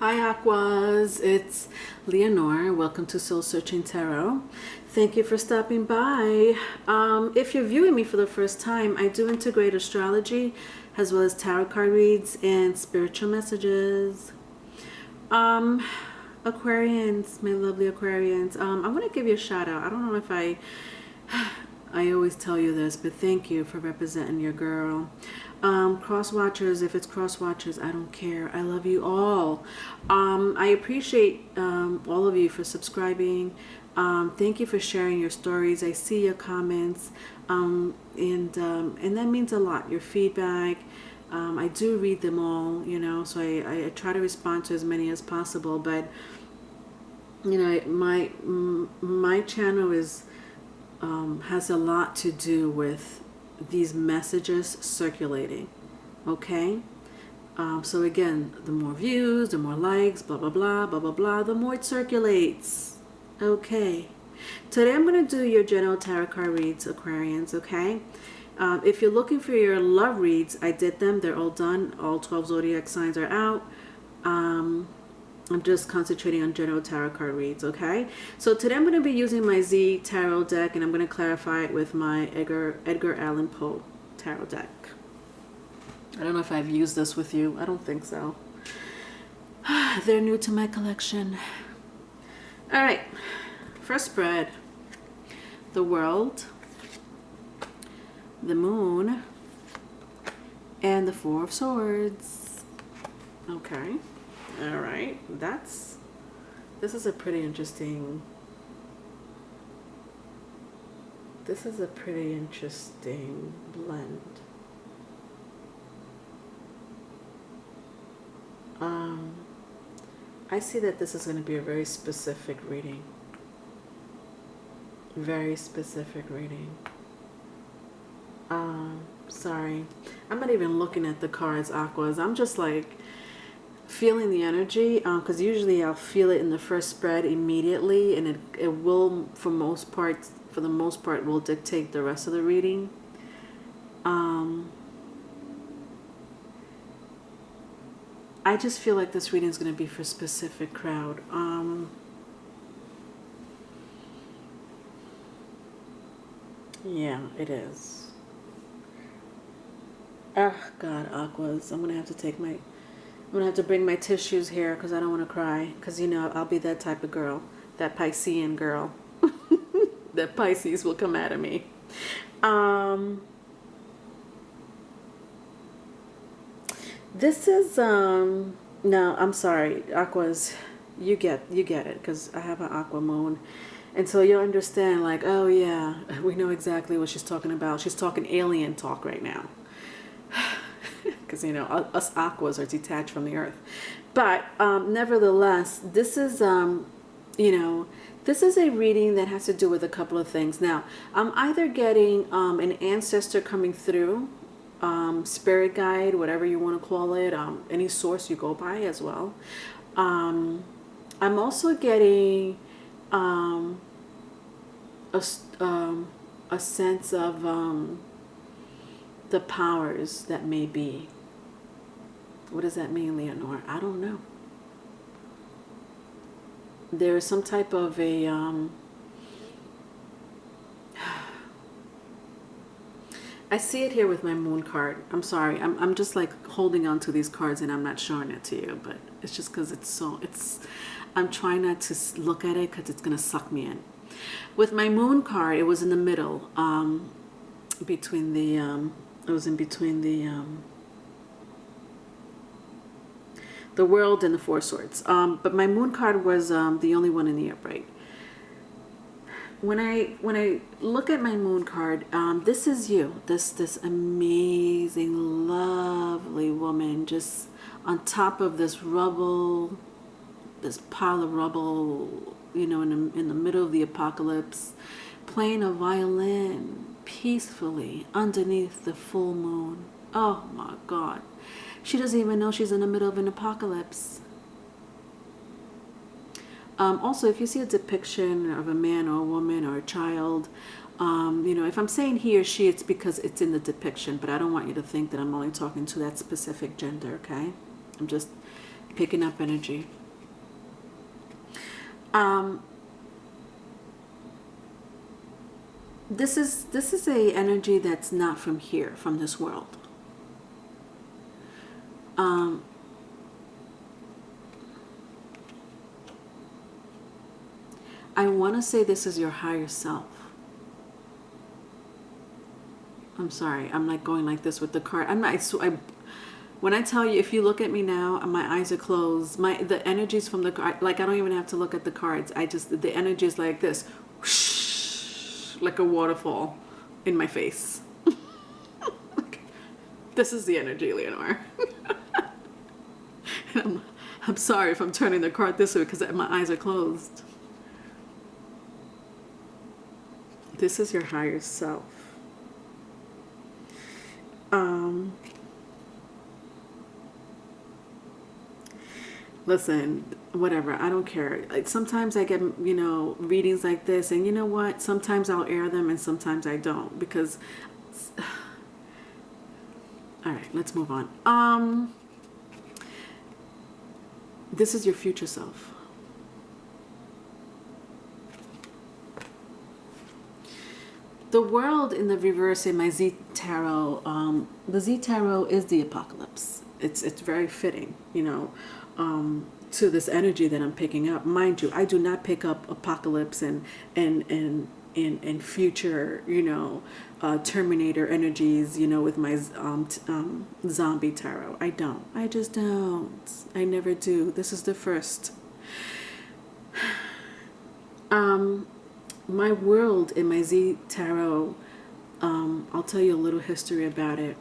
Hi Aquas, it's Leonor. Welcome to Soul Searching Tarot. Thank you for stopping by. If you're viewing me for the first time, I do integrate astrology as well as tarot card reads and spiritual messages. Aquarians, my lovely Aquarians, I want to give you a shout out. I don't know if I always tell you this, but thank you for representing your girl. Cross watchers, if it's cross watchers, I don't care. I love you all. I appreciate all of you for subscribing. Thank you for sharing your stories. I see your comments, and that means a lot. Your feedback. I do read them all, you know, so I try to respond to as many as possible. But you know, my channel is has a lot to do with these messages circulating. Okay, so again, the more views, the more likes, blah blah blah blah blah blah, the more it circulates. Okay, today I'm going to do your general tarot card reads, Aquarians. Okay, if you're looking for your love reads, I did them. They're all done. All 12 zodiac signs are out. I'm just concentrating on general tarot card reads, okay? So today I'm going to be using my Z tarot deck, and I'm going to clarify it with my Edgar Allan Poe tarot deck. I don't know if I've used this with you. I don't think so. They're new to my collection. All right, first spread. The World, the Moon, and the Four of Swords. Okay. All right, this is a pretty interesting blend. I see that this is going to be a very specific reading. Very specific reading. Sorry, I'm not even looking at the cards, Aquas. I'm just like feeling the energy, because usually I'll feel it in the first spread immediately, and it will, for the most part, will dictate the rest of the reading. I just feel like this reading is going to be for a specific crowd. Yeah, it is. Oh God, Aquas, I'm gonna have to bring my tissues here because I don't want to cry. Because, you know, I'll be that type of girl. That Piscean girl. That Pisces will come out of me. This is, no, I'm sorry. Aquas, you get it. Because I have an aqua moon. And so you'll understand, like, oh yeah, we know exactly what she's talking about. She's talking alien talk right now. Because, you know, us aquas are detached from the earth. But nevertheless, this is, you know, this is a reading that has to do with a couple of things. Now, I'm either getting an ancestor coming through, spirit guide, whatever you want to call it, any source you go by as well. I'm also getting a sense of the powers that may be. What does that mean, Leonor? I don't know. There's some type of a I see it here with my moon card. I'm sorry. I'm just like holding on to these cards and I'm not showing it to you, but it's just because I'm trying not to look at it because it's going to suck me in. With my moon card, it was in the middle, between the it was in between the World and the Four Swords. But my moon card was the only one in the upright. When I look at my moon card, this is you, this amazing, lovely woman, just on top of this rubble, this pile of rubble, you know, in the middle of the apocalypse, playing a violin peacefully underneath the full moon. Oh my God. She doesn't even know she's in the middle of an apocalypse. Also, if you see a depiction of a man or a woman or a child, you know, if I'm saying he or she, it's because it's in the depiction, but I don't want you to think that I'm only talking to that specific gender, okay? I'm just Picking up energy. This is a energy that's not from here, from this world. I want to say this is your higher self. I'm sorry, I'm like going like this with the card. I'm not. When I tell you, if you look at me now, my eyes are closed. The energies from the card, like I don't even have to look at the cards. The energy is like this, whoosh, like a waterfall in my face. This is the energy, Leonor. And I'm sorry if I'm turning the card this way because my eyes are closed. This is your higher self. Listen, whatever, I don't care. Like, sometimes I get, readings like this, and you know what? Sometimes I'll air them and sometimes I don't, because all right, let's move on. This is your future self. The world in the reverse in my Z Tarot, the Z Tarot is the apocalypse. It's very fitting, to this energy that I'm picking up. Mind you, I do not pick up apocalypse and future, Terminator energies, with my zombie tarot. I don't. I just don't. I never do. This is the first. My world in my Z Tarot, I'll tell you a little history about it.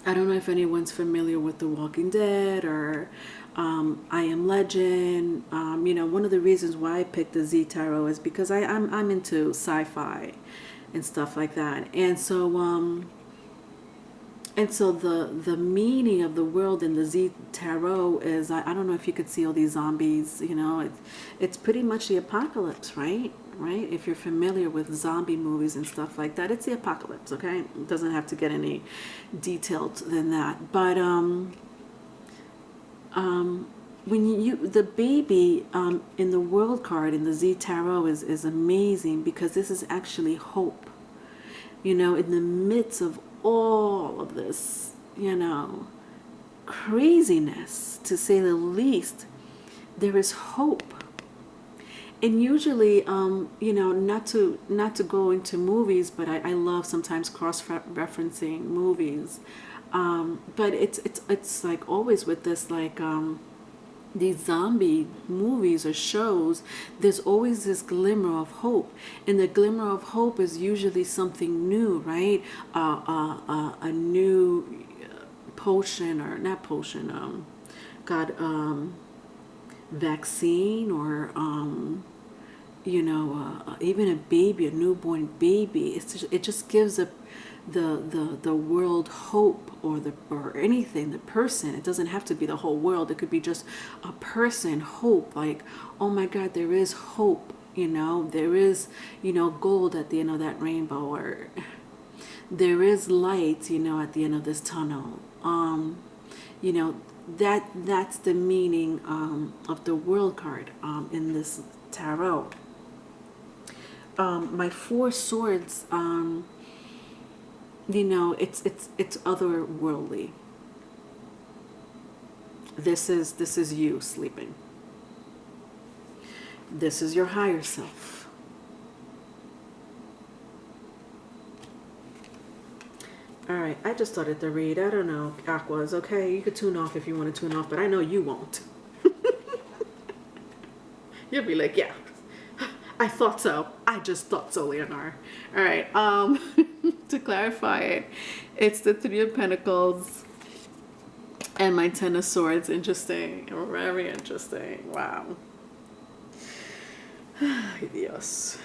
I don't know if anyone's familiar with The Walking Dead or I Am Legend. One of the reasons why I picked the Z Tarot is because I'm into sci-fi and stuff like that. And so the meaning of the world in the Z Tarot is, I don't know if you could see all these zombies, it's pretty much the apocalypse, right? Right? If you're familiar with zombie movies and stuff like that, it's the apocalypse, okay? It doesn't have to get any detailed than that. But when the baby in the world card in the Z Tarot is amazing, because this is actually hope. In the midst of all of this, craziness, to say the least, there is hope. And usually, not to go into movies, but I love sometimes cross-referencing movies. But it's like always with this, like these zombie movies or shows, there's always this glimmer of hope, and the glimmer of hope is usually something new, right? A new potion, or not potion, vaccine, or even a baby, a newborn baby. It just gives the world hope, or anything, the person. It doesn't have to be the whole world. It could be just a person, hope, like, oh my God, there is hope, there is, gold at the end of that rainbow, or there is light, at the end of this tunnel. That's the meaning of the world card in this tarot. My Four Swords, it's otherworldly. This is you sleeping. This is your higher self. All right, I just started to read. I don't know, Aquas, okay? You could tune off if you want to tune off, but I know you won't. You'll be like, yeah, I thought so. I just thought so, Leonor. All right, to clarify it, it's the Three of Pentacles and my Ten of Swords. Interesting, very interesting. Wow. Dios.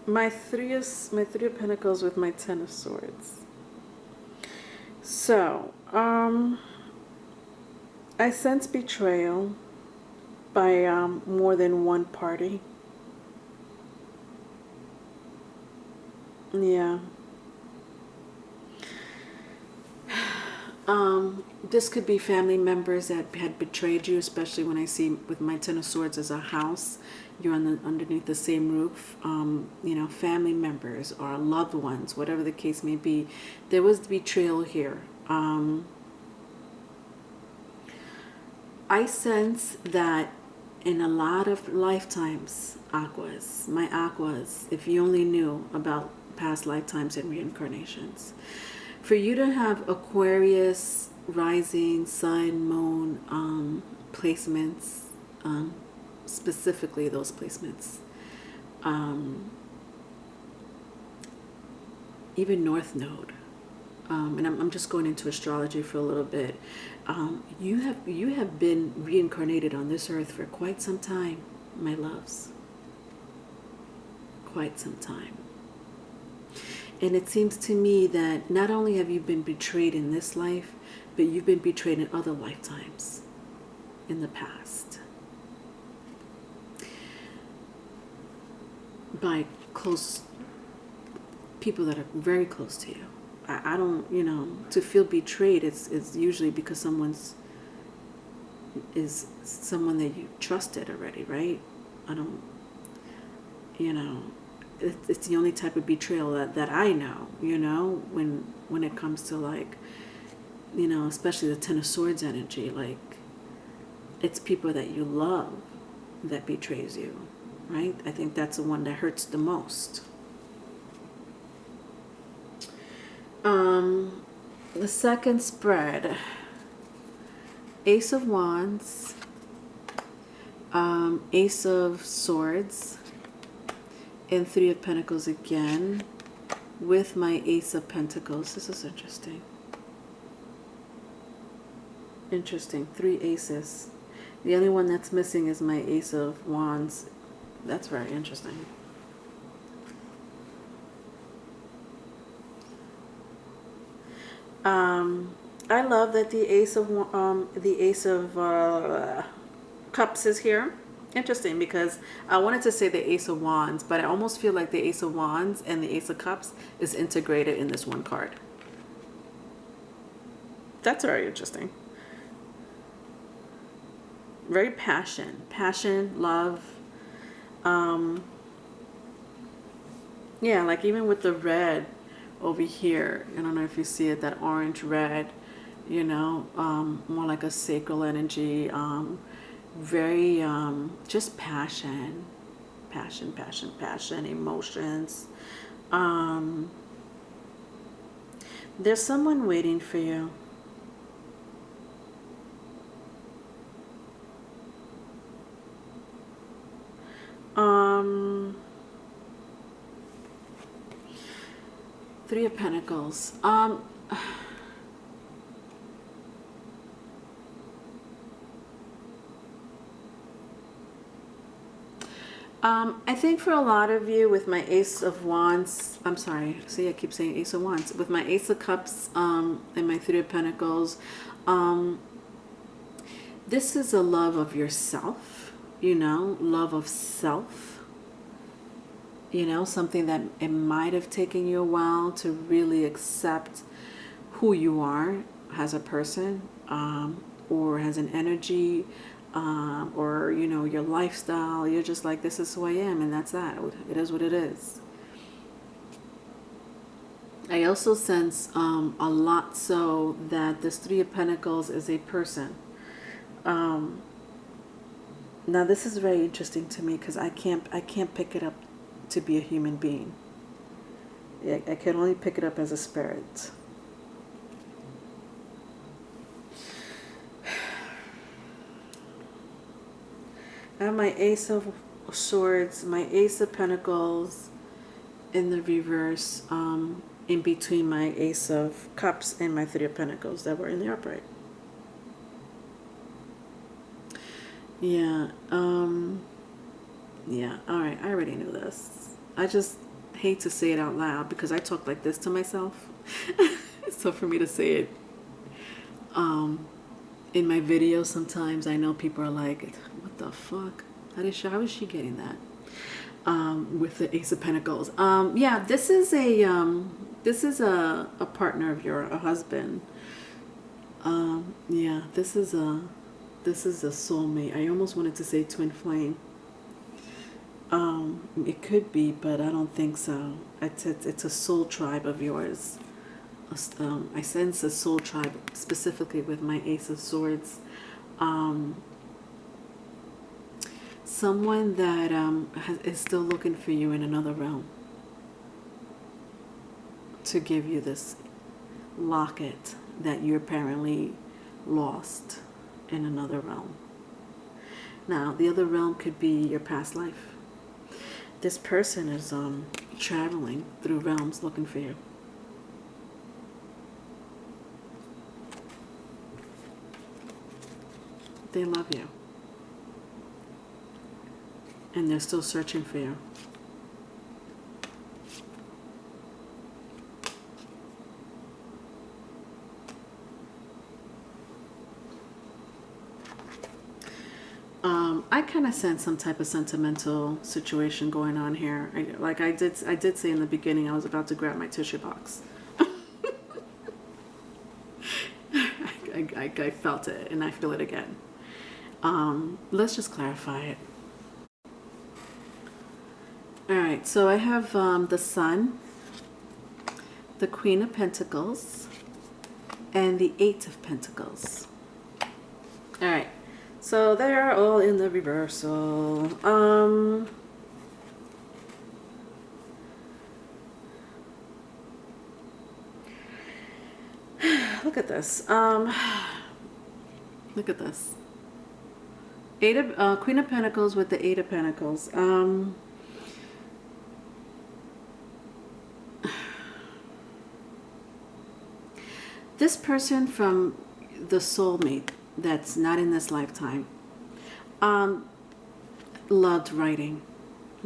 My three of Pentacles with my Ten of Swords. So, I sense betrayal by more than one party. Yeah. This could be family members that had betrayed you, especially when I see with my Ten of Swords as a house. You're underneath the same roof. You know, family members or loved ones, whatever the case may be. There was betrayal here. I sense that in a lot of lifetimes, Aquas, my Aquas, if you only knew about past lifetimes and reincarnations, for you to have Aquarius, rising, sun, moon placements, specifically those placements, even North Node, and I'm just going into astrology for a little bit. You have been reincarnated on this earth for quite some time, my loves. Quite some time. And it seems to me that not only have you been betrayed in this life, but you've been betrayed in other lifetimes in the past by close people that are very close to you. I don't, you know, to feel betrayed, it's usually because someone that you trusted already, right? I don't, you know, it's the only type of betrayal that I know, you know, when it comes to, like, you know, especially the Ten of Swords energy, like, it's people that you love that betrays you, right? I think that's the one that hurts the most. The second spread, Ace of Wands, Ace of Swords, and Three of Pentacles again, with my Ace of Pentacles. This is interesting. Interesting. 3 aces. The only one that's missing is my Ace of Wands. That's very interesting. I love that the Ace of Cups is here. Interesting, because I wanted to say the Ace of Wands, but I almost feel like the Ace of Wands and the Ace of Cups is integrated in this one card. That's very interesting. Very passion, love. Yeah, like even with the red over here, I don't know if you see it, that orange red, you know, more like a sacral energy, very just passion, emotions. There's someone waiting for you. Three of Pentacles. I think for a lot of you, with my Ace of Wands, I'm sorry, see, I keep saying Ace of Wands, with my Ace of Cups and my Three of Pentacles, this is a love of yourself, you know, love of self. You know, something that it might have taken you a while to really accept who you are as a person, or as an energy, or, you know, your lifestyle. You're just like, this is who I am, and that's that. It is what it is. I also sense a lot so that this Three of Pentacles is a person. Now this is very interesting to me because I can't pick it up to be a human being. I can only pick it up as a spirit. I have my Ace of Swords, my Ace of Pentacles in the reverse, in between my Ace of Cups and my Three of Pentacles that were in the upright. Yeah, yeah, alright, I already knew this. I just hate to say it out loud because I talk like this to myself. So for me to say it in my videos, sometimes I know people are like, what the fuck? How is she getting that? With the Ace of Pentacles. Yeah, this is a partner of a husband. Yeah, this is a soulmate. I almost wanted to say twin flame. It could be, but I don't think so. It's a soul tribe of yours. I sense a soul tribe specifically with my Ace of Swords. Someone that is still looking for you in another realm to give you this locket that you apparently lost in another realm. Now, the other realm could be your past life. This person is traveling through realms looking for you. They love you. And they're still searching for you. I kind of sense some type of sentimental situation going on here. I did say in the beginning, I was about to grab my tissue box. I felt it, and I feel it again. Let's just clarify it. All right, so I have the Sun, the Queen of Pentacles, and the Eight of Pentacles. All right. So they are all in the reversal. Look at this. Look at this. Queen of Pentacles with the Eight of Pentacles. This person from the soulmate that's not in this lifetime loved writing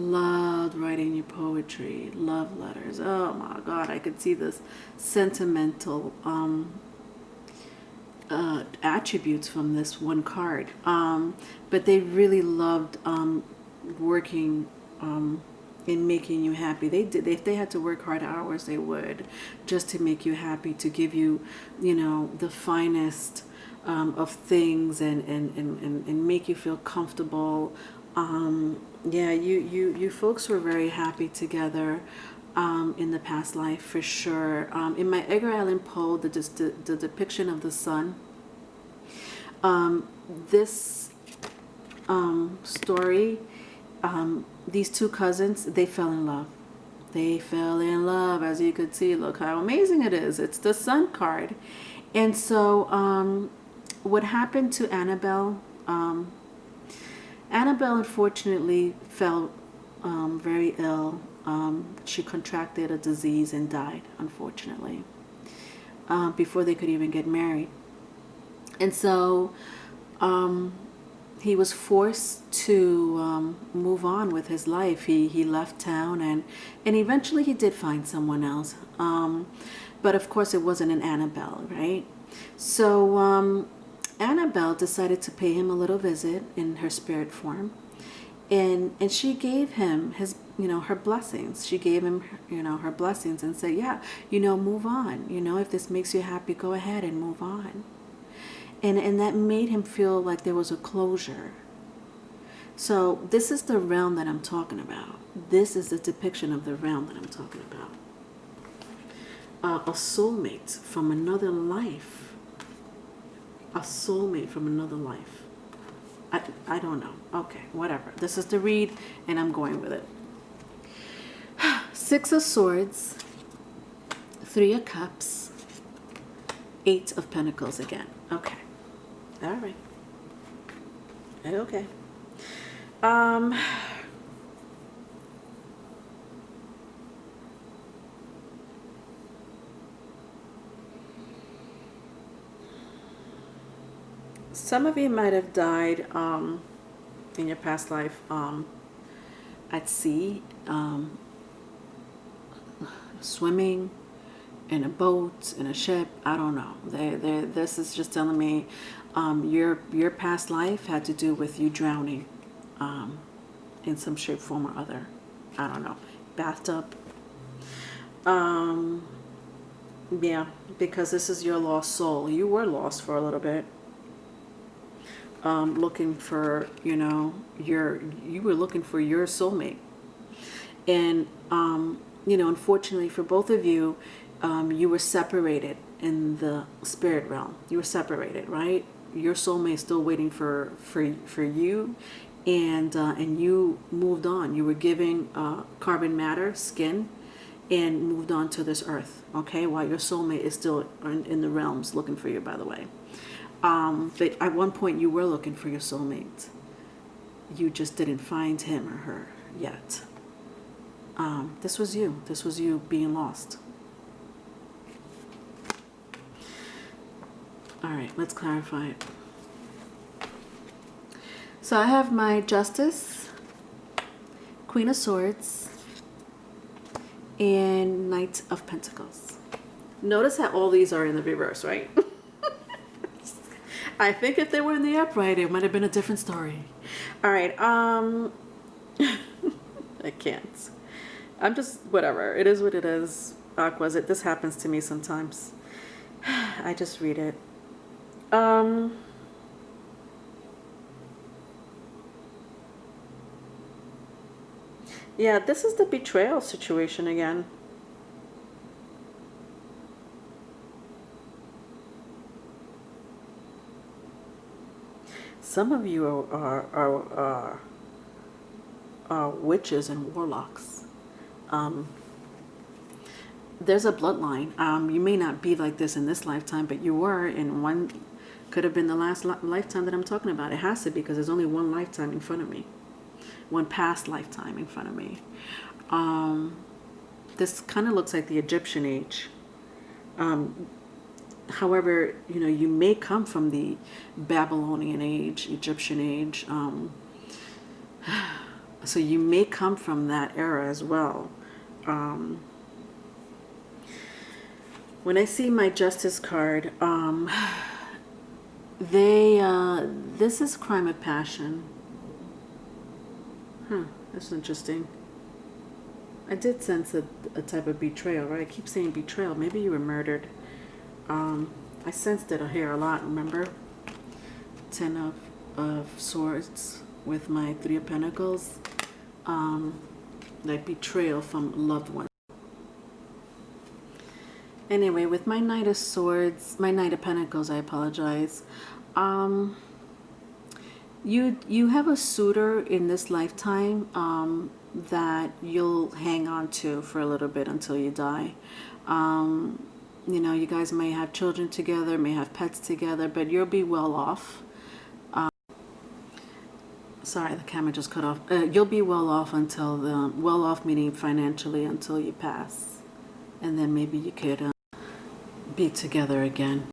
your poetry, love letters. Oh my God, I could see this sentimental attributes from this one card, but they really loved working in making you happy. They did. If they had to work hard hours, they would, just to make you happy, to give you, you know, the finest of things, and make you feel comfortable. Yeah, you folks were very happy together in the past life, for sure. In my Edgar Allan Poe, the depiction of the sun, this story, these two cousins, they fell in love. They fell in love, as you could see. Look how amazing it is. It's the Sun card. And so what happened to Annabelle, Annabelle unfortunately fell very ill. She contracted a disease and died, unfortunately, before they could even get married. And so he was forced to move on with his life. He left town, and eventually he did find someone else. But of course it wasn't an Annabelle, right? So Annabelle decided to pay him a little visit in her spirit form, and she gave him his, you know, her blessings. She gave him, you know, her blessings, and said, yeah, you know, move on. You know, if this makes you happy, go ahead and move on. And that made him feel like there was a closure. So this is the realm that I'm talking about. This is the depiction of the realm that I'm talking about. A soulmate from another life. A soulmate from another life. I don't know. Okay, whatever. This is the read, and I'm going with it. Six of Swords, Three of Cups, Eight of Pentacles again. Okay. All right. Okay. Some of you might have died in your past life at sea, swimming, in a boat, in a ship. I don't know. This is just telling me your past life had to do with you drowning in some shape, form, or other. I don't know. Bathtub. Yeah, because this is your lost soul. You were lost for a little bit. Looking for, you know, you were looking for your soulmate. And, you know, unfortunately for both of you, you were separated in the spirit realm. You were separated, right? Your soulmate is still waiting for you, and you moved on. You were giving carbon matter, skin, and moved on to this earth, okay? While your soulmate is still in the realms looking for you, by the way. But at one point you were looking for your soulmate. You just didn't find him or her yet. This was you. This was you being lost. All right, let's clarify it. So I have my Justice, Queen of Swords, and Knight of Pentacles. Notice how all these are in the reverse, right? I think if they were in the upright, it might have been a different story. All right, I can't. I'm just, whatever. It is what it is. Aquas, this happens to me sometimes. I just read it. Yeah, this is the betrayal situation again. Some of you are witches and warlocks. There's a bloodline. You may not be like this in this lifetime, but you were in one, could have been the last lifetime that I'm talking about. It has to be, because there's only one lifetime in front of me. One past lifetime in front of me. This kind of looks like the Egyptian age. However, you know, you may come from the Babylonian age, Egyptian age. So you may come from that era as well. When I see my Justice card, this is crime of passion. That's interesting. I did sense a type of betrayal, right? I keep saying betrayal. Maybe you were murdered. I sensed it here a lot, remember? 10 of Swords with my 3 of Pentacles. Like betrayal from loved ones. Anyway, with my Knight of Swords, my Knight of Pentacles, I apologize. You have a suitor in this lifetime that you'll hang on to for a little bit until you die. You know, you guys may have children together, may have pets together, but you'll be well off. Sorry, the camera just cut off. You'll be well off until well off meaning financially, until you pass, and then maybe you could be together again.